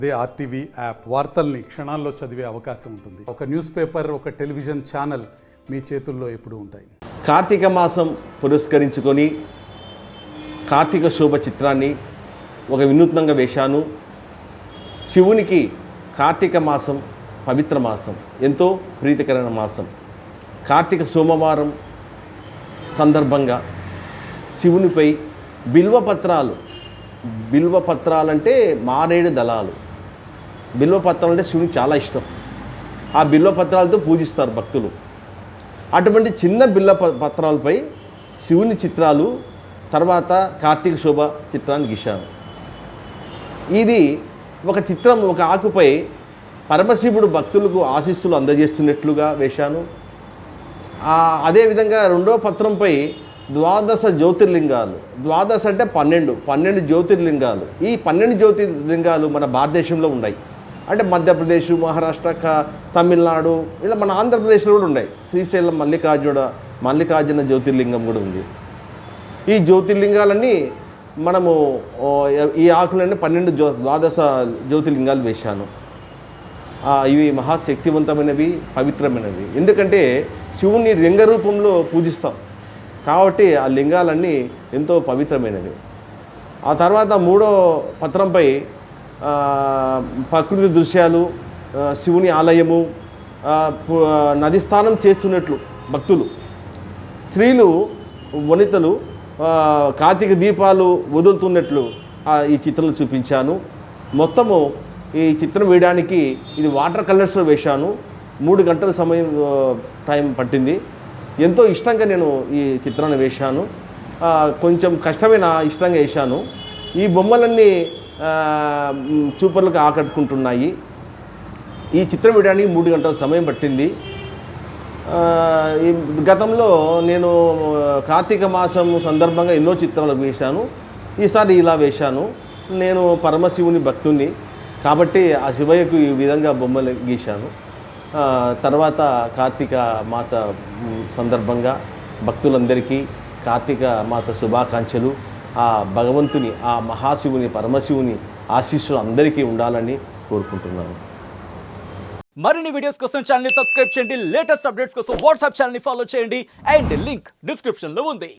అదే RTV app వార్తల్ని క్షణాల్లో చదివే అవకాశం ఉంటుంది. ఒక న్యూస్ పేపర్, ఒక టెలివిజన్ ఛానల్ మీ చేతుల్లో ఎప్పుడూ ఉంటాయి. కార్తీక మాసం పురస్కరించుకొని కార్తీక శోభ చిత్రాన్ని ఒక వినూత్నంగా వేశాను. శివునికి కార్తీక మాసం పవిత్ర మాసం, ఎంతో ప్రీతికరమైన మాసం. కార్తీక సోమవారం సందర్భంగా శివునిపై బిల్వపత్రాలంటే మారేడు దళాలు. బిల్వపత్రాలు అంటే శివునికి చాలా ఇష్టం. ఆ బిల్వపత్రాలతో పూజిస్తారు భక్తులు. అటువంటి చిన్న పత్రాలపై శివుని చిత్రాలు తర్వాత కార్తీక శోభ చిత్రాన్ని గీశాను. ఇది ఒక చిత్రం, ఒక ఆకుపై పరమశివుడు భక్తులకు ఆశీస్సులు అందజేస్తున్నట్లుగా వేశాను. అదేవిధంగా రెండో పత్రంపై 12 జ్యోతిర్లింగాలు. 12 అంటే 12 జ్యోతిర్లింగాలు. ఈ 12 జ్యోతిర్లింగాలు మన భారతదేశంలో ఉన్నాయి. అంటే మధ్యప్రదేశ్, మహారాష్ట్ర, తమిళనాడు, ఇలా మన ఆంధ్రప్రదేశ్లో కూడా ఉన్నాయి. శ్రీశైలం మల్లికార్జున జ్యోతిర్లింగం కూడా ఉంది. ఈ జ్యోతిర్లింగాలన్నీ మనము ఈ ఆకులన్నీ 12 జ్యోతిర్లింగాలు వేశాను. ఇవి మహాశక్తివంతమైనవి, పవిత్రమైనవి. ఎందుకంటే శివుని లింగ రూపంలో పూజిస్తాం కాబట్టి ఆ లింగాలన్నీ ఎంతో పవిత్రమైనవి. ఆ తర్వాత మూడో పత్రంపై ప్రకృతి దృశ్యాలు, శివుని ఆలయము, నది స్నానం చేస్తున్నట్లు భక్తులు, స్త్రీలు, వనితలు కార్తీక దీపాలు వదులుతున్నట్లు ఈ చిత్రంలో చూపించాను. మొత్తము ఈ చిత్రం వేయడానికి ఇది వాటర్ కలర్స్లో వేశాను. 3 గంటల టైం పట్టింది. ఎంతో ఇష్టంగా నేను ఈ చిత్రాన్ని వేశాను. కొంచెం కష్టమైన ఇష్టంగా వేశాను. ఈ బొమ్మలన్నీ చూపర్లకు ఆకట్టుకుంటున్నాయి. ఈ చిత్రం వేయడానికి 3 గంటల సమయం పట్టింది. గతంలో నేను కార్తీక మాసం సందర్భంగా ఎన్నో చిత్రాలు వేశాను. ఈసారి ఇలా వేశాను. నేను పరమశివుని భక్తుని కాబట్టి ఆ శివయ్యకు ఈ విధంగా బొమ్మలు గీశాను. తర్వాత కార్తీక మాస సందర్భంగా భక్తులందరికీ కార్తీక మాస శుభాకాంక్షలు. ఆ భగవంతుని, ఆ మహాశివుని, పరమశివుని ఆశీస్సులు అందరికీ ఉండాలని కోరుకుంటున్నాను. మరిన్ని వీడియోస్ కోసం ఛానల్ ని సబ్స్క్రైబ్ చేయండి. లేటెస్ట్ అప్డేట్స్ కోసం వాట్సాప్ ఛానల్ ని ఫాలో చేయండి. అండ్ లింక్ డిస్క్రిప్షన్ లో ఉంది.